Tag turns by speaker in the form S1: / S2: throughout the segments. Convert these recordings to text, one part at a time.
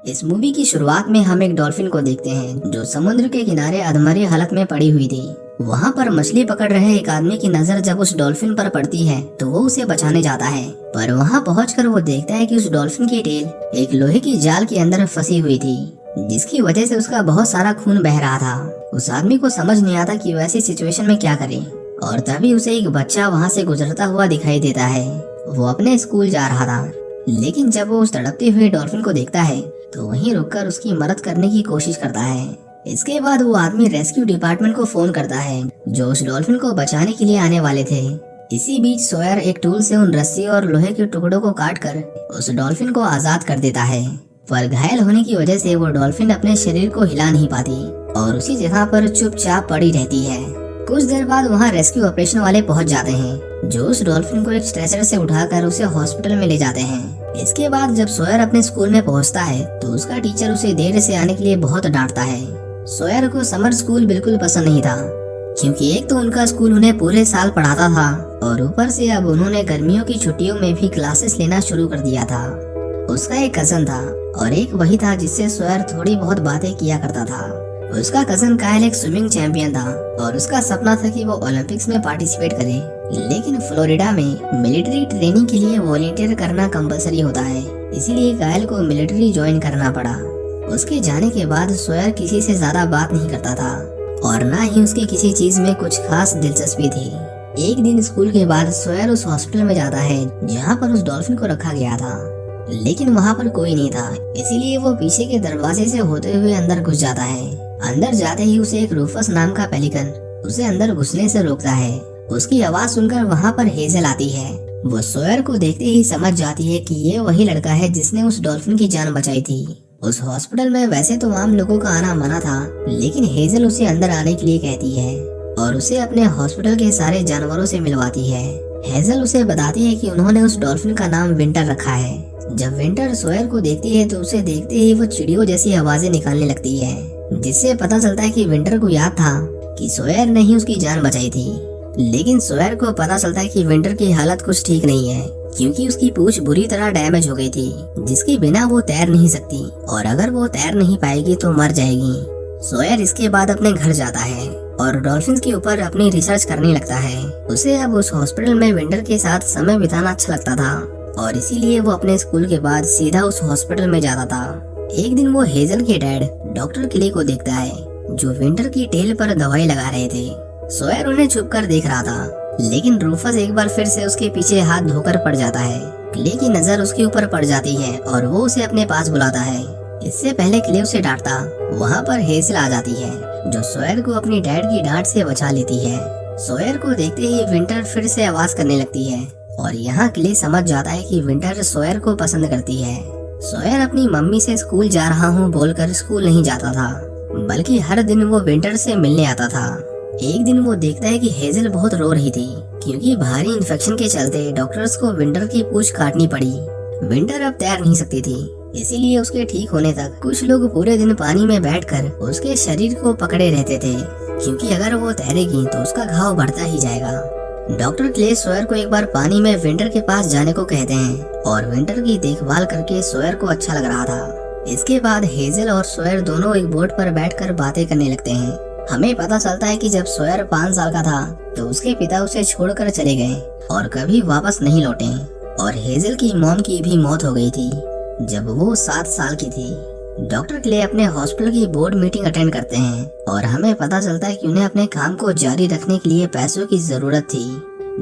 S1: इस मूवी की शुरुआत में हम एक डॉल्फिन को देखते हैं जो समुद्र के किनारे अधमरी हालत में पड़ी हुई थी। वहाँ पर मछली पकड़ रहे एक आदमी की नजर जब उस डॉल्फिन पर पड़ती है तो वो उसे बचाने जाता है, पर वहाँ पहुंचकर वो देखता है कि उस डॉल्फिन की टेल एक लोहे की जाल के अंदर फंसी हुई थी, जिसकी वजह से उसका बहुत सारा खून बह रहा था। उस आदमी को समझ नहीं आता कि वो ऐसी सिचुएशन में क्या करे, और तभी उसे एक बच्चा वहाँ से गुजरता हुआ दिखाई देता है। वो अपने स्कूल जा रहा था, लेकिन जब वो उस तड़पते हुए डॉल्फिन को देखता है तो वहीं रुककर उसकी मदद करने की कोशिश करता है। इसके बाद वो आदमी रेस्क्यू डिपार्टमेंट को फोन करता है जो उस डॉल्फिन को बचाने के लिए आने वाले थे। इसी बीच सोयर एक टूल से उन रस्सी और लोहे के टुकड़ों को काटकर उस डॉल्फिन को आजाद कर देता है, पर घायल होने की वजह से वो डॉल्फिन अपने शरीर को हिला नहीं पाती और उसी जगह पर चुपचाप पड़ी रहती है। कुछ देर बाद वहाँ रेस्क्यू ऑपरेशन वाले पहुँच जाते हैं जो उस डॉल्फिन को एक स्ट्रेचर से उठाकर उसे हॉस्पिटल में ले जाते हैं। इसके बाद जब सोयर अपने स्कूल में पहुँचता है तो उसका टीचर उसे देर से आने के लिए बहुत डांटता है। सोयर को समर स्कूल बिल्कुल पसंद नहीं था, क्योंकि एक तो उनका स्कूल उन्हें पूरे साल पढ़ाता था और ऊपर से अब उन्होंने गर्मियों की छुट्टियों में भी क्लासेस लेना शुरू कर दिया था। उसका एक कजन था और एक वही था जिससे सोयर थोड़ी बहुत बातें किया करता था। उसका कजन कायल एक स्विमिंग चैंपियन था और उसका सपना था कि वो ओलंपिक्स में पार्टिसिपेट करे, लेकिन फ्लोरिडा में मिलिट्री ट्रेनिंग के लिए वॉलंटियर करना कंपलसरी होता है, इसीलिए कायल को मिलिट्री ज्वाइन करना पड़ा। उसके जाने के बाद सोयर किसी से ज्यादा बात नहीं करता था और ना ही उसकी किसी चीज में कुछ खास दिलचस्पी थी। एक दिन स्कूल के बाद सोयर उस हॉस्पिटल में जाता है जहाँ पर उस डॉल्फिन को रखा गया था, लेकिन वहाँ पर कोई नहीं था, इसीलिए वो पीछे के दरवाजे से होते हुए अंदर घुस जाता है। अंदर जाते ही उसे एक रूफस नाम का पेलिकन उसे अंदर घुसने से रोकता है। उसकी आवाज सुनकर वहाँ पर हेजल आती है। वो सोयर को देखते ही समझ जाती है कि ये वही लड़का है जिसने उस डॉल्फिन की जान बचाई थी। उस हॉस्पिटल में वैसे तो आम लोगों का आना मना था, लेकिन हेजल उसे अंदर आने के लिए कहती है और उसे अपने हॉस्पिटल के सारे जानवरों से मिलवाती है। हेजल उसे बताती है कि उन्होंने उस डॉल्फिन का नाम विंटर रखा है। जब विंटर सोयर को देखती है तो उसे देखते ही वो चिड़ियों जैसी आवाजें निकालने लगती है, जिससे पता चलता है कि विंटर को याद था कि सोयर ने ही उसकी जान बचाई थी। लेकिन सोयर को पता चलता है कि विंटर की हालत कुछ ठीक नहीं है, क्योंकि उसकी पूंछ बुरी तरह डैमेज हो गई थी, जिसके बिना वो तैर नहीं सकती और अगर वो तैर नहीं पाएगी तो मर जाएगी। सोयर इसके बाद अपने घर जाता है और डॉल्फिन्स के ऊपर अपनी रिसर्च करने लगता है। उसे अब उस हॉस्पिटल में विंटर के साथ समय बिताना अच्छा लगता था और इसीलिए वो अपने स्कूल के बाद सीधा उस हॉस्पिटल में जाता था। एक दिन वो हेजल के डैड डॉक्टर क्ले को देखता है जो विंटर की टेल पर दवाई लगा रहे थे। सोयर उन्हें छुपकर देख रहा था, लेकिन रूफस एक बार फिर से उसके पीछे हाथ धोकर पड़ जाता है। क्ले की नजर उसके ऊपर पड़ जाती है और वो उसे अपने पास बुलाता है। इससे पहले क्ले उसे डांटता, वहाँ पर हेजल आ जाती है जो सोयर को अपनी डैड की डांट से बचा लेती है। सोयर को देखते ही विंटर फिर से आवाज करने लगती है और यहाँ क्ले समझ जाता है कि विंटर सोयर को पसंद करती है। सोयर अपनी मम्मी से स्कूल जा रहा हूँ बोलकर स्कूल नहीं जाता था, बल्कि हर दिन वो विंटर से मिलने आता था। एक दिन वो देखता है कि हेजल बहुत रो रही थी, क्योंकि भारी इन्फेक्शन के चलते डॉक्टर्स को विंटर की पूंछ काटनी पड़ी। विंटर अब तैर नहीं सकती थी, इसीलिए उसके ठीक होने तक कुछ लोग पूरे दिन पानी में बैठकर उसके शरीर को पकड़े रहते थे, क्योंकि अगर वो तैरेगी तो उसका घाव बढ़ता ही जाएगा। डॉक्टर क्ले सोयर को एक बार पानी में विंटर के पास जाने को कहते हैं और विंटर की देखभाल करके सोयर को अच्छा लग रहा था। इसके बाद हेजल और सोयर दोनों एक बोट पर बैठकर बातें करने लगते हैं। हमें पता चलता है कि जब सोयर 5 साल का था तो उसके पिता उसे छोड़कर चले गए और कभी वापस नहीं लौटे, और हेजल की मॉम की भी मौत हो गई थी जब वो 7 साल की थी। डॉक्टर क्ले अपने हॉस्पिटल की बोर्ड मीटिंग अटेंड करते हैं और हमें पता चलता है कि उन्हें अपने काम को जारी रखने के लिए पैसों की जरूरत थी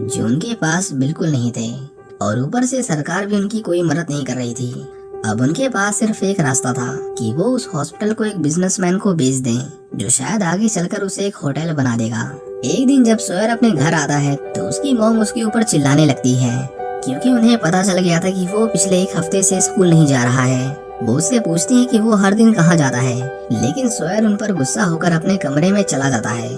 S1: जो उनके पास बिल्कुल नहीं थे, और ऊपर से सरकार भी उनकी कोई मदद नहीं कर रही थी। अब उनके पास सिर्फ एक रास्ता था कि वो उस हॉस्पिटल को एक बिजनेसमैन को बेच दें जो शायद आगे चलकर उसे एक होटल बना देगा। एक दिन जब सोयर अपने घर आता है तो उसकी मॉम उसके ऊपर चिल्लाने लगती है, क्योंकि उन्हें पता चल गया था कि वो पिछले 1 हफ्ते से स्कूल नहीं जा रहा है। वो उससे पूछती है कि वो हर दिन कहाँ जाता है, लेकिन सोयर उन पर गुस्सा होकर अपने कमरे में चला जाता है।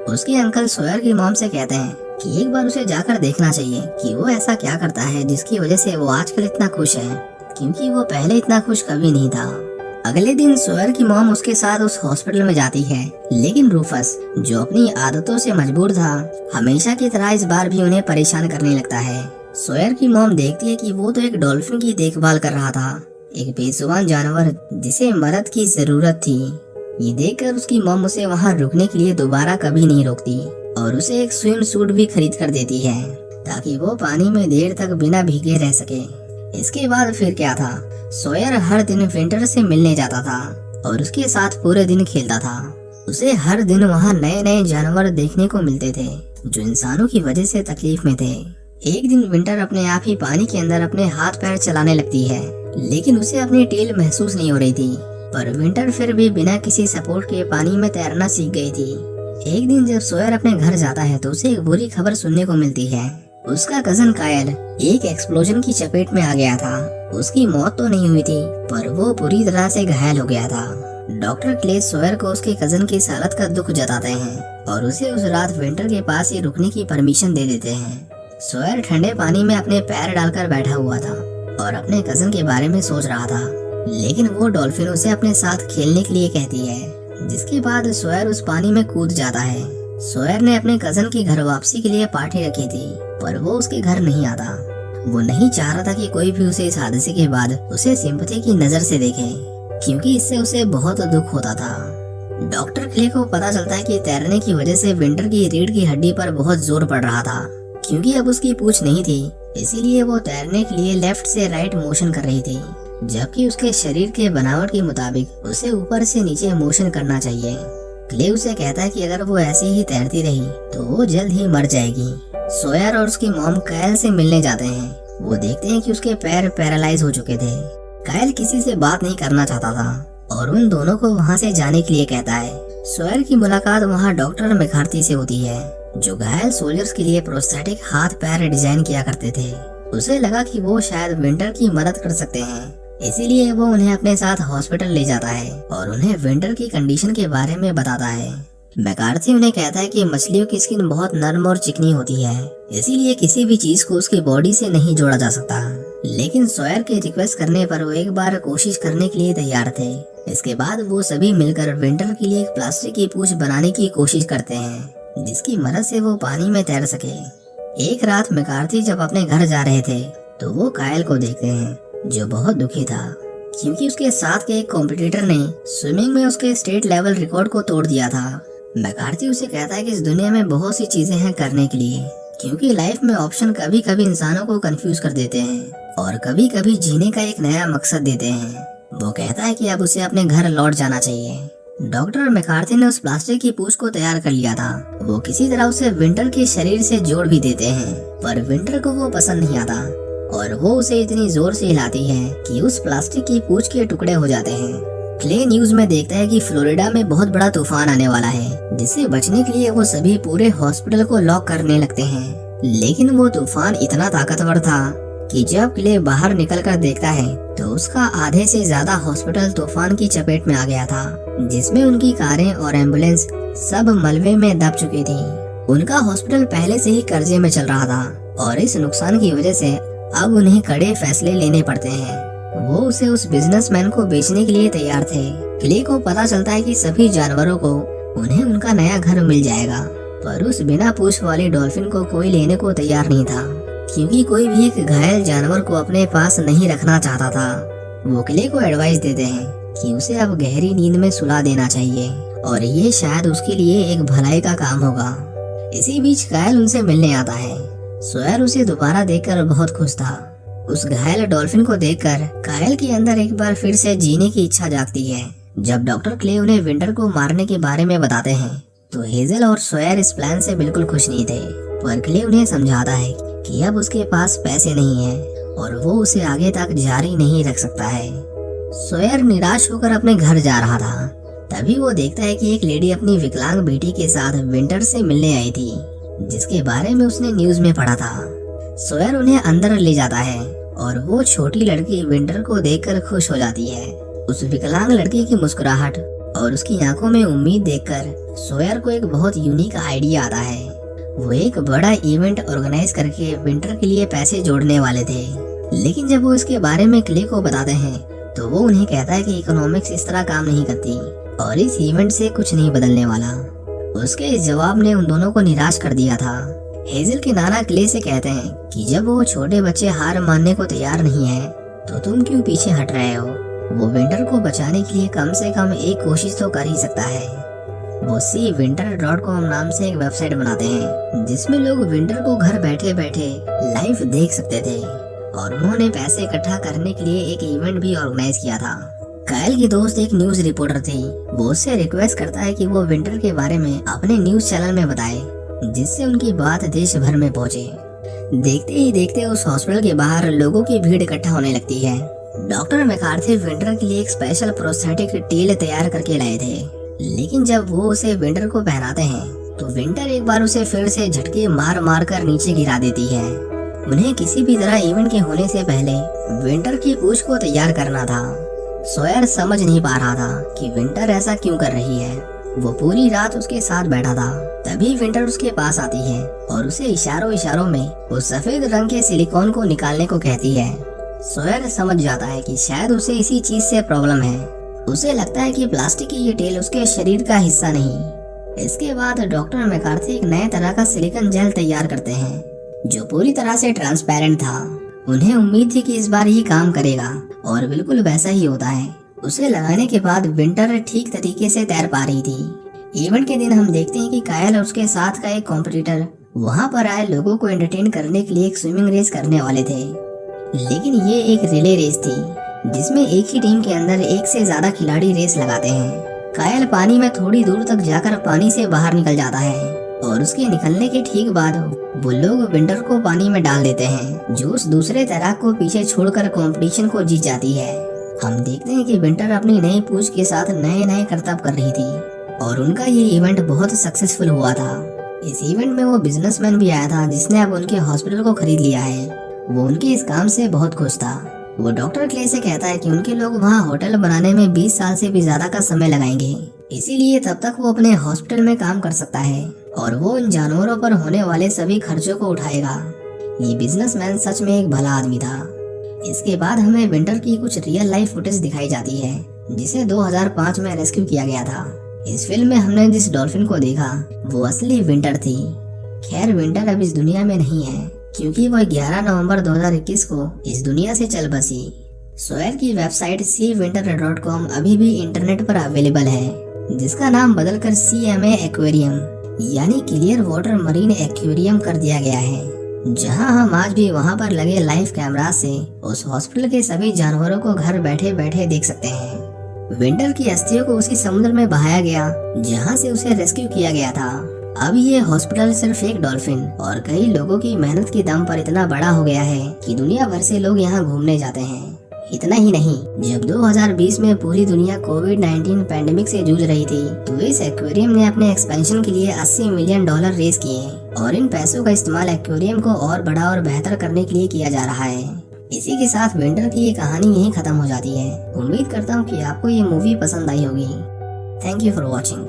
S1: उसके अंकल सोयर की मॉम से कहते हैं कि एक बार उसे जाकर देखना चाहिए कि वो ऐसा क्या करता है जिसकी वजह से वो आजकल इतना खुश है, क्योंकि वो पहले इतना खुश कभी नहीं था। अगले दिन सोयर की मॉम उसके साथ उस हॉस्पिटल में जाती है, लेकिन रूफस जो अपनी आदतों से मजबूर था हमेशा की तरह इस बार भी उन्हें परेशान करने लगता है। सोयर की मॉम देखती है कि वो तो एक डॉल्फिन की देखभाल कर रहा था, एक बेजुबान जानवर जिसे मदद की जरूरत थी। ये देखकर उसकी मॉम उसे वहाँ रुकने के लिए दोबारा कभी नहीं रोकती और उसे एक स्विम सूट भी खरीद कर देती है ताकि वो पानी में देर तक बिना भीगे रह सके। इसके बाद फिर क्या था, सोयर हर दिन विंटर से मिलने जाता था और उसके साथ पूरे दिन खेलता था। उसे हर दिन वहाँ नए नए जानवर देखने को मिलते थे जो इंसानों की वजह से तकलीफ में थे। एक दिन विंटर अपने आप ही पानी के अंदर अपने हाथ पैर चलाने लगती है, लेकिन उसे अपनी टेल महसूस नहीं हो रही थी। पर विंटर फिर भी बिना किसी सपोर्ट के पानी में तैरना सीख गई थी। एक दिन जब सोयर अपने घर जाता है तो उसे एक बुरी खबर सुनने को मिलती है। उसका कजन कायल एक एक्सप्लोजन की चपेट में आ गया था। उसकी मौत तो नहीं हुई थी पर वो पूरी तरह से घायल हो गया था। डॉक्टर क्ले सोयर को उसके कजन की हालत का दुख जताते हैं और उसे उस रात विंटर के पास ही रुकने की परमिशन दे देते हैं। सोयर ठंडे पानी में अपने पैर डालकर बैठा हुआ था और अपने कजन के बारे में सोच रहा था, लेकिन वो डॉल्फिन उसे अपने साथ खेलने के लिए कहती है, जिसके बाद सोयर उस पानी में कूद जाता है। सोयर ने अपने कजन की घर वापसी के लिए पार्टी रखी थी पर वो उसके घर नहीं आता। वो नहीं चाह रहा था कि कोई भी उसे इस हादसे के बाद उसे सिंपैथी की नजर से देखे, क्योंकि इससे उसे बहुत दुख होता था। डॉक्टर क्ले को पता चलता है कि तैरने की वजह से विंटर की रीढ़ की हड्डी पर बहुत जोर पड़ रहा था, क्योंकि अब उसकी पूंछ नहीं थी, इसीलिए वो तैरने के लिए लेफ्ट से राइट मोशन कर रही थी, जबकि उसके शरीर के बनावट के मुताबिक उसे ऊपर से नीचे मोशन करना चाहिए। क्ले उसे कहता है कि अगर वो ऐसे ही तैरती रही तो वो जल्द ही मर जाएगी। सोयर और उसकी मॉम कायल से मिलने जाते हैं। वो देखते हैं कि उसके पैर पैरालाइज हो चुके थे। कायल किसी से बात नहीं करना चाहता था और उन दोनों को वहाँ से जाने के लिए कहता है। सोयर की मुलाकात वहाँ डॉक्टर मैकार्थी से होती है, जो घायल सोल्जर्स के लिए प्रोस्थेटिक हाथ पैर डिजाइन किया करते थे। उसे लगा कि वो शायद विंटर की मदद कर सकते हैं, इसीलिए वो उन्हें अपने साथ हॉस्पिटल ले जाता है और उन्हें विंटर की कंडीशन के बारे में बताता है। मैकार्थी उन्हें कहता है कि मछलियों की स्किन बहुत नरम और चिकनी होती है, इसीलिए किसी भी चीज को उसकी बॉडी से नहीं जोड़ा जा सकता। लेकिन सोयर के रिक्वेस्ट करने पर वो एक बार कोशिश करने के लिए तैयार थे। इसके बाद वो सभी मिलकर विंटर के लिए एक प्लास्टिक की पूंछ बनाने की कोशिश करते हैं, जिसकी मदद से वो पानी में तैर सके। एक रात मैकार्थी जब अपने घर जा रहे थे तो वो कायल को देखते हैं, जो बहुत दुखी था क्योंकि उसके साथ के एक कॉम्पिटिटर ने स्विमिंग में उसके स्टेट लेवल रिकॉर्ड को तोड़ दिया था। मैकार्थी उसे कहता है कि इस दुनिया में बहुत सी चीजें हैं करने के लिए, क्योंकि लाइफ में ऑप्शन कभी कभी इंसानों को कंफ्यूज कर देते हैं और कभी कभी जीने का एक नया मकसद देते हैं। वो कहता है कि अब उसे अपने घर लौट जाना चाहिए। डॉक्टर मैकार्थी ने उस प्लास्टिक की पूंछ को तैयार कर लिया था। वो किसी तरह उसे विंटर के शरीर से जोड़ भी देते हैं, पर विंटर को वो पसंद नहीं आता और वो उसे इतनी जोर से हिलाती है कि उस प्लास्टिक की पूंछ के टुकड़े हो जाते हैं। क्ले न्यूज में देखता है कि फ्लोरिडा में बहुत बड़ा तूफान आने वाला है, जिससे बचने के लिए वो सभी पूरे हॉस्पिटल को लॉक करने लगते हैं। लेकिन वो तूफान इतना ताकतवर था कि जब क्ले बाहर निकलकर देखता है तो उसका आधे से ज्यादा हॉस्पिटल तूफान की चपेट में आ गया था, जिसमें उनकी कारें और एम्बुलेंस सब मलबे में दब चुकी थी। उनका हॉस्पिटल पहले से ही कर्जे में चल रहा था और इस नुकसान की वजह से अब उन्हें कड़े फैसले लेने पड़ते हैं। वो उसे उस बिजनेसमैन को बेचने के लिए तैयार थे। क्ले को पता चलता है कि सभी जानवरों को उन्हें उनका नया घर मिल जाएगा, पर उस बिना पूंछ वाली डॉल्फिन को कोई लेने को तैयार नहीं था, क्योंकि कोई भी एक घायल जानवर को अपने पास नहीं रखना चाहता था। वो क्ले को एडवाइस देते हैं कि उसे अब गहरी नींद में सुला देना चाहिए और ये शायद उसके लिए एक भलाई का काम होगा। इसी बीच कायल उनसे मिलने आता है। सोयर उसे दोबारा देखकर बहुत खुश था। उस घायल डॉल्फिन को देखकर कायल के अंदर एक बार फिर से जीने की इच्छा जागती है। जब डॉक्टर क्ले उन्हें विंटर को मारने के बारे में बताते हैं तो हेजल और सोयर इस प्लान से बिल्कुल खुश नहीं थे, पर क्ले उन्हें समझाता है कि अब उसके पास पैसे नहीं है और वो उसे आगे तक जारी नहीं रख सकता है। सोयर निराश होकर अपने घर जा रहा था, तभी वो देखता है कि एक लेडी अपनी विकलांग बेटी के साथ विंटर से मिलने आई थी, जिसके बारे में उसने न्यूज में पढ़ा था। सोयर उन्हें अंदर ले जाता है और वो छोटी लड़की विंटर को देखकर खुश हो जाती है। उस विकलांग लड़की की मुस्कुराहट और उसकी आंखों में उम्मीद देखकर सोयर को एक बहुत यूनिक आइडिया आता है। वो एक बड़ा इवेंट ऑर्गेनाइज करके विंटर के लिए पैसे जोड़ने वाले थे, लेकिन जब वो इसके बारे में क्ले को बताते हैं तो वो उन्हें कहता है कि इकोनॉमिक्स इस तरह काम नहीं करती और इस इवेंट से कुछ नहीं बदलने वाला। उसके इस जवाब ने उन दोनों को निराश कर दिया था। हेजल के नाना क्ले से कहते हैं कि जब वो छोटे बच्चे हार मानने को तैयार नहीं है तो तुम क्यों पीछे हट रहे हो? वो विंटर को बचाने के लिए कम से कम एक कोशिश तो कर ही सकता है। वो winter.com नाम से एक वेबसाइट बनाते हैं जिसमें लोग विंटर को घर बैठे बैठे लाइव देख सकते थे, और उन्होंने पैसे इकट्ठा करने के लिए एक इवेंट भी ऑर्गेनाइज किया था। कायल की दोस्त एक न्यूज रिपोर्टर थी। वो उससे रिक्वेस्ट करता है कि वो विंटर के बारे में अपने न्यूज चैनल में बताए, जिससे उनकी बात देश भर में पहुंचे। देखते ही देखते उस हॉस्पिटल के बाहर लोगों की भीड़ इकट्ठा होने लगती है। डॉक्टर मैकार्थी विंटर के लिए एक स्पेशल प्रोस्थेटिक टील तैयार करके लाए थे, लेकिन जब वो उसे विंटर को पहनाते हैं तो विंटर एक बार उसे फिर से झटके मार मार कर नीचे गिरा देती है। उन्हें किसी भी तरह इवेंट के होने से पहले विंटर की पूंछ को तैयार करना था। सॉयर समझ नहीं पा रहा था कि विंटर ऐसा क्यों कर रही है। वो पूरी रात उसके साथ बैठा था। तभी विंटर उसके पास आती है और उसे इशारों इशारों में उस सफेद रंग के सिलिकॉन को निकालने को कहती है। सॉयर समझ जाता है कि शायद उसे इसी चीज से प्रॉब्लम है। उसे लगता है कि प्लास्टिक की ये टेल उसके शरीर का हिस्सा नहीं। इसके बाद डॉक्टर मैकार्थी एक नए तरह का सिलिकॉन जेल तैयार करते हैं जो पूरी तरह से ट्रांसपेरेंट था। उन्हें उम्मीद थी कि इस बार ये काम करेगा, और बिल्कुल वैसा ही होता है। उसे लगाने के बाद विंटर ठीक तरीके से तैर पा रही थी। इवेंट के दिन हम देखते हैं कि कायल और उसके साथ का एक कॉम्पिटिटर वहाँ पर आए लोगों को एंटरटेन करने के लिए एक स्विमिंग रेस करने वाले थे, लेकिन ये एक रिले रेस थी जिसमें एक ही टीम के अंदर एक से ज्यादा खिलाड़ी रेस लगाते हैं। कायल पानी में थोड़ी दूर तक जाकर पानी से बाहर निकल जाता है, और उसके निकलने के ठीक बाद वो लोग विंटर को पानी में डाल देते हैं, जो उस दूसरे तैराक को पीछे छोड़कर कंपटीशन को जीत जाती है। हम देखते हैं कि विंटर अपनी नई पूंछ के साथ नए नए करतब कर रही थी, और उनका ये इवेंट बहुत सक्सेसफुल हुआ था। इस इवेंट में वो बिजनेसमैन भी आया था जिसने अब उनके हॉस्पिटल को खरीद लिया है। वो उनके इस काम से बहुत खुश था। वो डॉक्टर क्ले से कहता है कि उनके लोग वहाँ होटल बनाने में 20 साल से भी ज्यादा का समय लगाएंगे, इसीलिए तब तक वो अपने हॉस्पिटल में काम कर सकता है और वो इन जानवरों पर होने वाले सभी खर्चों को उठाएगा। ये बिजनेसमैन सच में एक भला आदमी था। इसके बाद हमें विंटर की कुछ रियल लाइफ फुटेज दिखाई जाती है जिसे 2005 में रेस्क्यू किया गया था। इस फिल्म में हमने जिस डॉल्फिन को देखा वो असली विंटर थी। खैर विंटर अब इस दुनिया में नहीं है, क्योंकि वो 11 नवंबर 2021 को इस दुनिया से चल बसी। सॉयर की वेबसाइट seawinter.com अभी भी इंटरनेट पर अवेलेबल है, जिसका नाम बदलकर CMA एक्वेरियम यानी क्लियर वाटर मरीन एक्वेरियम कर दिया गया है, जहां हम आज भी वहां पर लगे लाइव कैमरा से उस हॉस्पिटल के सभी जानवरों को घर बैठे बैठे देख सकते हैं। विंटर की अस्थियों को उसी समुद्र में बहाया गया जहां से उसे रेस्क्यू किया गया था। अब ये हॉस्पिटल सिर्फ एक डॉल्फिन और कई लोगों की मेहनत के दम पर इतना बड़ा हो गया है कि दुनिया भर से लोग यहाँ घूमने जाते हैं। इतना ही नहीं, जब 2020 में पूरी दुनिया कोविड-19 पैंडेमिक से जूझ रही थी तो इस एक्वेरियम ने अपने एक्सपेंशन के लिए $80 मिलियन रेज किए, और इन पैसों का इस्तेमाल एक्वेरियम को और बड़ा और बेहतर करने के लिए किया जा रहा है। इसी के साथ विंटर की ये कहानी यहीं खत्म हो जाती है। उम्मीद करता हूँ कि आपको ये मूवी पसंद आई होगी। Thank you for watching.